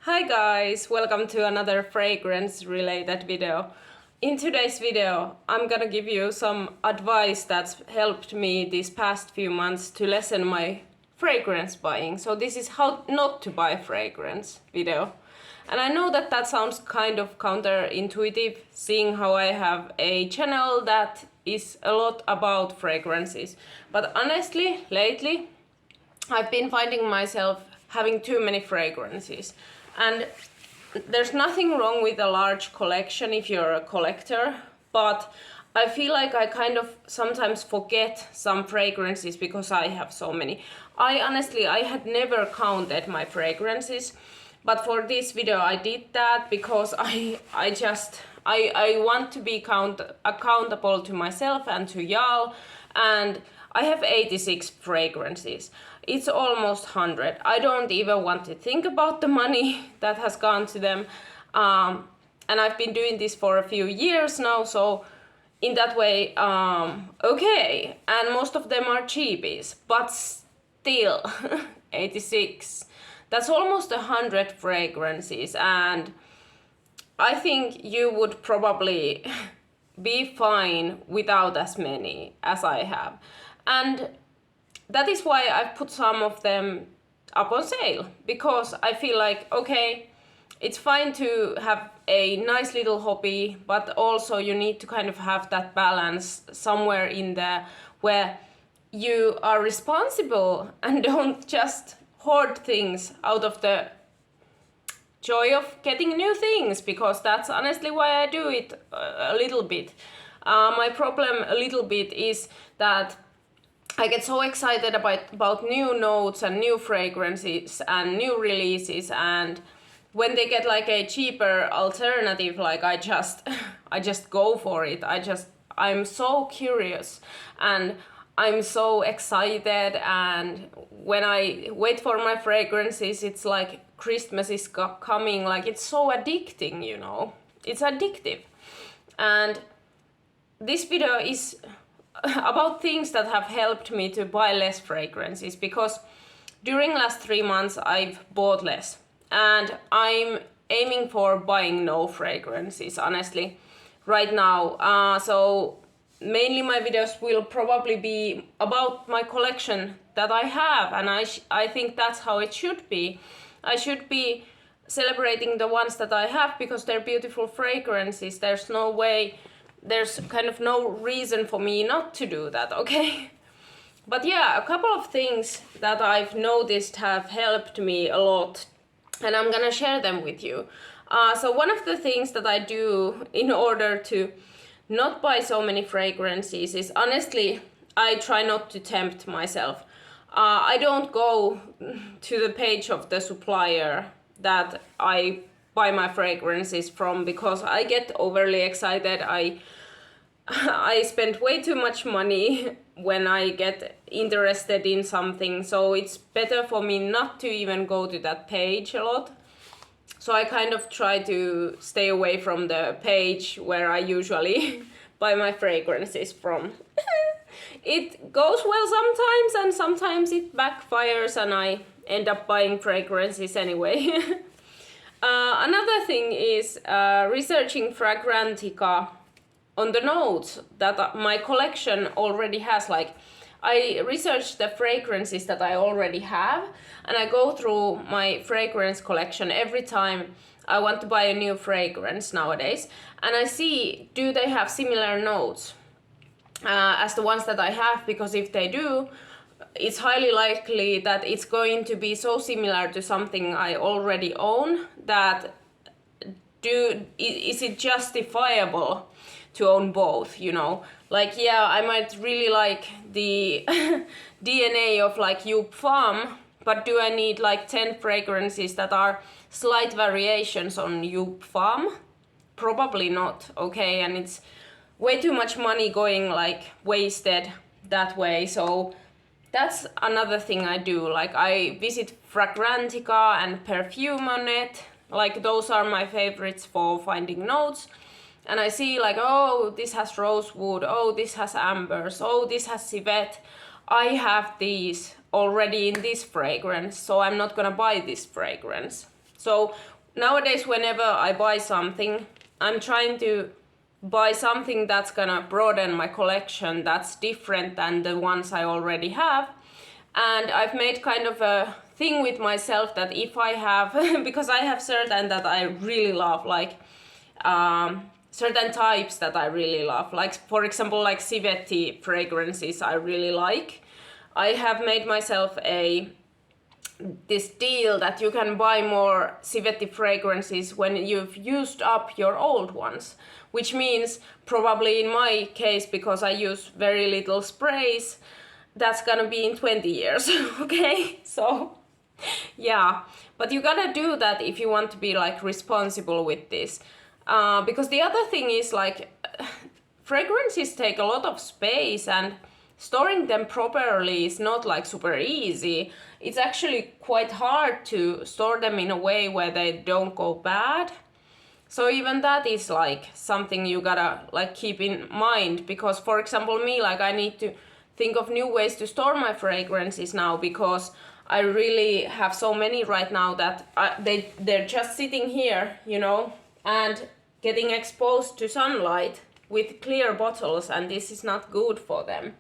Hi guys, welcome to another fragrance related video. In today's video, I'm gonna give you some advice that's helped me these past few months to lessen my fragrance buying. So this is how not to buy fragrance video. And I know that that sounds kind of counterintuitive, seeing how I have a channel that is a lot about fragrances. But honestly, lately, I've been finding myself having too many fragrances. And there's nothing wrong with a large collection if you're a collector, but I feel like I kind of sometimes forget some fragrances because I have so many. I had never counted my fragrances, but for this video I did that because I want to be accountable to myself and to y'all, and I have 86 fragrances. It's almost 100. I don't even want to think about the money that has gone to them. And I've been doing this for a few years now, so in that way, okay. And most of them are cheapies, but still, 86. That's almost 100 fragrances, and I think you would probably be fine without as many as I have. And that is why I've put some of them up on sale, because I feel like, okay, it's fine to have a nice little hobby, but also you need to kind of have that balance somewhere in there where you are responsible and don't just hoard things out of the joy of getting new things, because that's honestly why I do it a little bit. My problem a little bit is that I get so excited about new notes and new fragrances and new releases, and when they get like a cheaper alternative, like I just go for it. I'm so curious and I'm so excited, and when I wait for my fragrances, it's like Christmas is coming. Like, it's so addicting, you know. It's addictive. And this video is about things that have helped me to buy less fragrances, because during last 3 months I've bought less, and I'm aiming for buying no fragrances honestly right now. So mainly my videos will probably be about my collection that I have, and I think that's how it should be. I should be celebrating the ones that I have because they're beautiful fragrances. There's kind of no reason for me not to do that, okay? But yeah, a couple of things that I've noticed have helped me a lot, and I'm gonna share them with you. So one of the things that I do in order to not buy so many fragrances is, honestly, I try not to tempt myself. I don't go to the page of the supplier that I buy my fragrances from, because I get overly excited. I spend way too much money when I get interested in something, so it's better for me not to even go to that page a lot. So I kind of try to stay away from the page where I usually buy my fragrances from. It goes well sometimes, and sometimes it backfires and I end up buying fragrances anyway. Another thing is researching Fragrantica on the notes that my collection already has. Like, I research the fragrances that I already have, and I go through my fragrance collection every time I want to buy a new fragrance nowadays, and I see, do they have similar notes as the ones that I have, because if they do, it's highly likely that it's going to be so similar to something I already own that is it justifiable to own both, you know? Like, yeah, I might really like the DNA of like Youp Farm, but do I need like 10 fragrances that are slight variations on Youp Farm? Probably not, okay? And it's way too much money going like wasted that way. So that's another thing I do. Like, I visit Fragrantica and Perfume on it. Like, those are my favorites for finding notes. And I see like, oh, this has rosewood, oh, this has ambers, oh, this has civet. I have these already in this fragrance, so I'm not gonna buy this fragrance. So nowadays, whenever I buy something, I'm trying to buy something that's gonna broaden my collection, that's different than the ones I already have. And I've made kind of a thing with myself that if I have, because I have certain that I really love, like certain types that I really love, like for example, like civet fragrances I really like. I have made myself this deal that you can buy more civet fragrances when you've used up your old ones, which means probably in my case, because I use very little sprays, that's gonna be in 20 years. Okay, so yeah, but you gotta do that if you want to be like responsible with this, because the other thing is like fragrances take a lot of space, and storing them properly is not like super easy. It's actually quite hard to store them in a way where they don't go bad. So even that is like something you gotta like keep in mind, because for example me, like I need to think of new ways to store my fragrances now, because I really have so many right now that they're just sitting here, you know, and getting exposed to sunlight with clear bottles, and this is not good for them.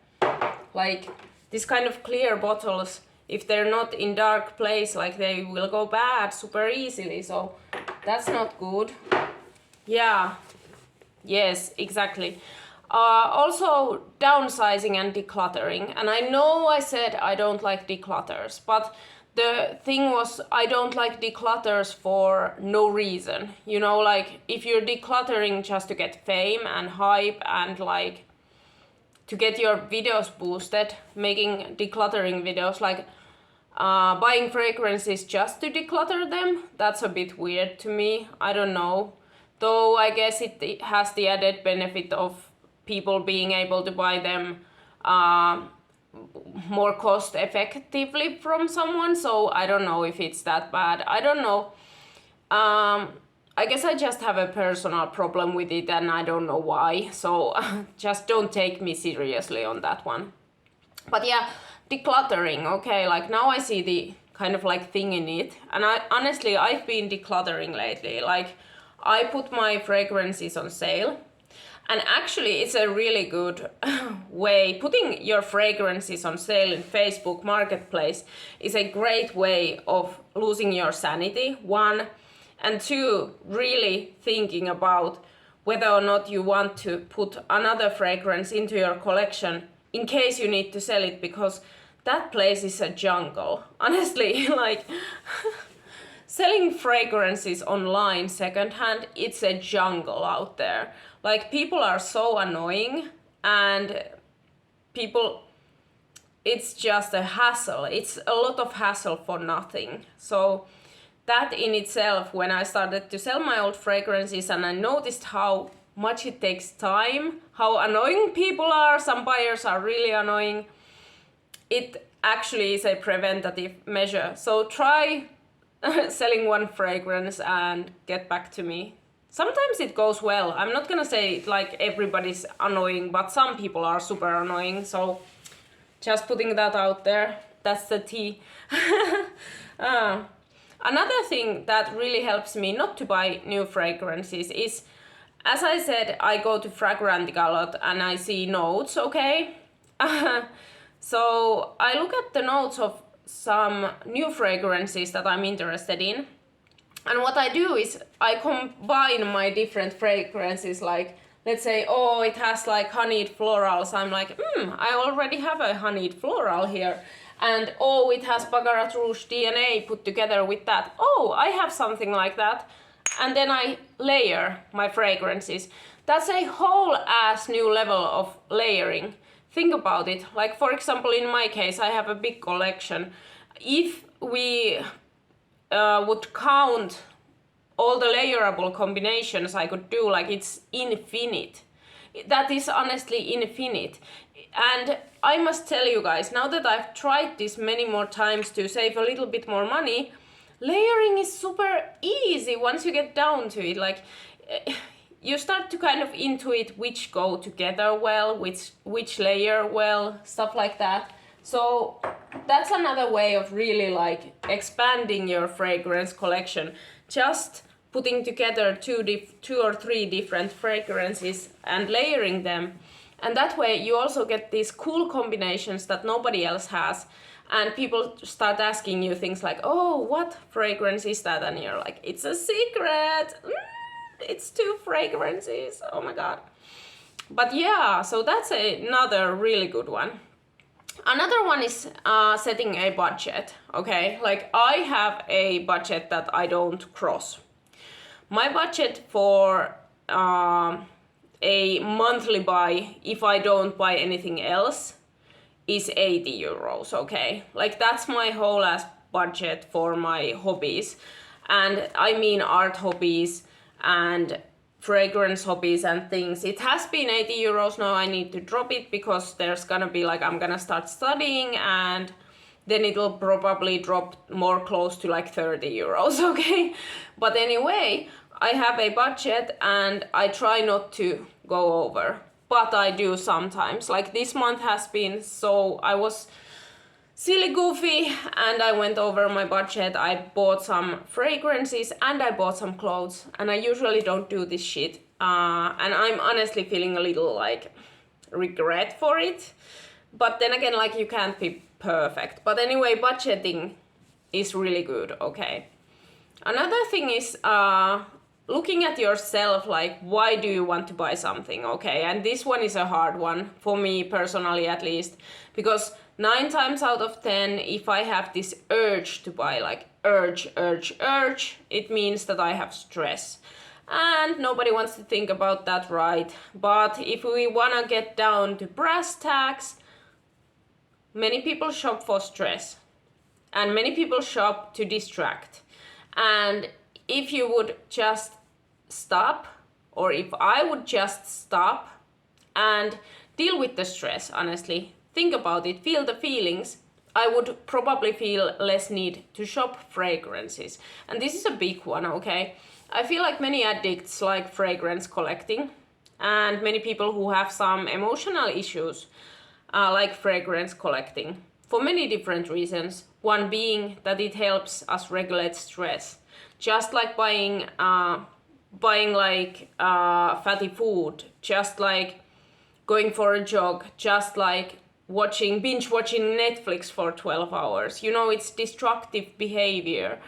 Like this kind of clear bottles, if they're not in dark place, like they will go bad super easily, so that's not good. Yeah, yes, exactly. Also downsizing and decluttering, and I know I said I don't like declutters, but the thing was I don't like declutters for no reason, you know, like if you're decluttering just to get fame and hype and like to get your videos boosted, making decluttering videos, like buying fragrances just to declutter them, that's a bit weird to me. I don't know, though I guess it has the added benefit of people being able to buy them more cost effectively from someone, so I don't know if it's that bad. I don't know. I guess I just have a personal problem with it and I don't know why, so just don't take me seriously on that one. But yeah, decluttering, okay, like now I see the kind of like thing in it, and honestly I've been decluttering lately. Like I put my fragrances on sale, and actually it's a really good way. Putting your fragrances on sale in Facebook Marketplace is a great way of losing your sanity, one, and two, really thinking about whether or not you want to put another fragrance into your collection in case you need to sell it, because that place is a jungle. Honestly, like selling fragrances online secondhand, it's a jungle out there. Like people are so annoying, and it's just a hassle. It's a lot of hassle for nothing. So that in itself, when I started to sell my old fragrances and I noticed how much it takes time, how annoying people are, some buyers are really annoying, it actually is a preventative measure. So try selling one fragrance and get back to me. Sometimes it goes well. I'm not gonna say like everybody's annoying, but some people are super annoying, so just putting that out there. That's the tea. Another thing that really helps me not to buy new fragrances is, as I said, I go to Fragrantica a lot and I see notes, okay? So I look at the notes of some new fragrances that I'm interested in. And what I do is I combine my different fragrances, like let's say, oh, it has like honeyed florals. I'm like, I already have a honeyed floral here. And oh, it has Baccarat Rouge DNA put together with that. Oh, I have something like that. And then I layer my fragrances. That's a whole ass new level of layering. Think about it. Like for example, in my case, I have a big collection. If we would count all the layerable combinations I could do, like it's infinite. That is honestly infinite. And I must tell you guys, now that I've tried this many more times to save a little bit more money, layering is super easy once you get down to it. Like you start to kind of intuit which go together well, which layer well, stuff like that. So that's another way of really like expanding your fragrance collection. just putting together two or three different fragrances and layering them. And that way you also get these cool combinations that nobody else has. And people start asking you things like, oh, what fragrance is that? And you're like, it's a secret. It's 2 fragrances. Oh my god. But yeah, so that's another really good one. Another one is setting a budget, okay? Like, I have a budget that I don't cross. My budget for a monthly buy, if I don't buy anything else, is 80 euros, okay? Like, that's my whole ass budget for my hobbies. And I mean art hobbies and fragrance hobbies and things. It has been 80 euros now. I need to drop it because there's gonna be like, I'm gonna start studying and then it'll probably drop more close to like 30 euros, okay? But anyway, I have a budget and I try not to go over, but I do sometimes. Like this month has been so, I was silly goofy and I went over my budget. I bought some fragrances and I bought some clothes, and I usually don't do this shit. And I'm honestly feeling a little like regret for it. But then again, like, you can't be perfect. But anyway, budgeting is really good, okay? Another thing is looking at yourself, like, why do you want to buy something, okay? And this one is a hard one, for me personally at least, because 9 times out of 10, if I have this urge to buy, like urge, it means that I have stress. And nobody wants to think about that, right? But if we wanna get down to brass tacks, many people shop for stress. And many people shop to distract. And if you would just stop, or if I would just stop and deal with the stress, honestly, think about it, feel the feelings, I would probably feel less need to shop fragrances. And this is a big one, okay? I feel like many addicts like fragrance collecting, and many people who have some emotional issues like fragrance collecting for many different reasons. One being that it helps us regulate stress. Just like buying like fatty food, just like going for a jog, just like binge watching Netflix for 12 hours. You know, it's destructive behavior.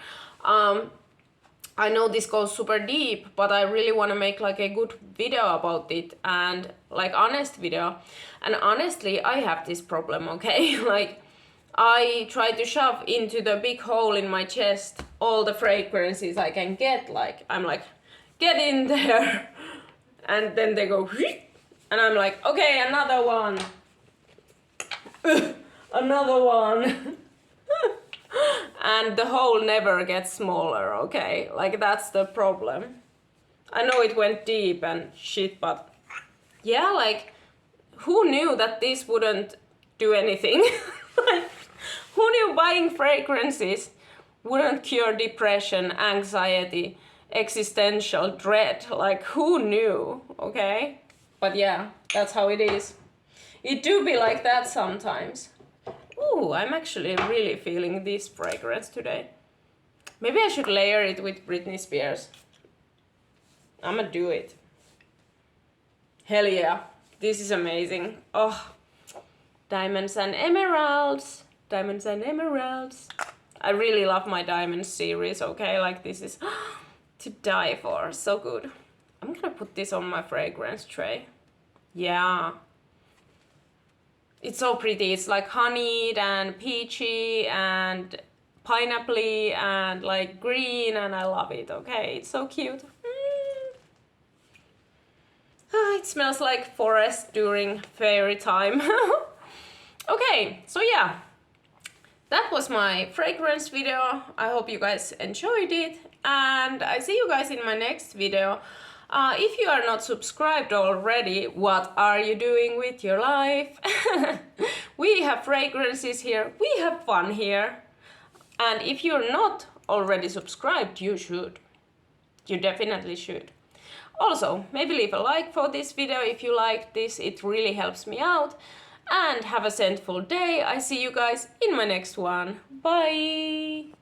I know this goes super deep, but I really want to make like a good video about it, and like honest video. And honestly, I have this problem, okay? Like, I try to shove into the big hole in my chest all the fragrances I can get. Like, I'm like, get in there. And then they go, and I'm like, okay, another one. Another one. And the hole never gets smaller, okay? Like, that's the problem. I know it went deep and shit, but yeah, like, who knew that this wouldn't do anything? Like, who knew buying fragrances wouldn't cure depression, anxiety, existential dread? Like, who knew, okay? But yeah, that's how it is. It do be like that sometimes. Ooh, I'm actually really feeling this fragrance today. Maybe I should layer it with Britney Spears. I'ma do it. Hell yeah, this is amazing. Oh, diamonds and emeralds. Diamonds and emeralds. I really love my diamonds series, okay? Like, this is to die for. So good. I'm gonna put this on my fragrance tray. Yeah. It's so pretty. It's like honeyed and peachy and pineapple-y and like green, and I love it, okay? It's so cute. It smells like forest during fairy time. Okay, so yeah. That was my fragrance video. I hope you guys enjoyed it, and I see you guys in my next video. If you are not subscribed already, what are you doing with your life? We have fragrances here, we have fun here. And if you're not already subscribed, you should. You definitely should. Also, maybe leave a like for this video if you liked this, it really helps me out. And have a scentful day. I see you guys in my next one. Bye!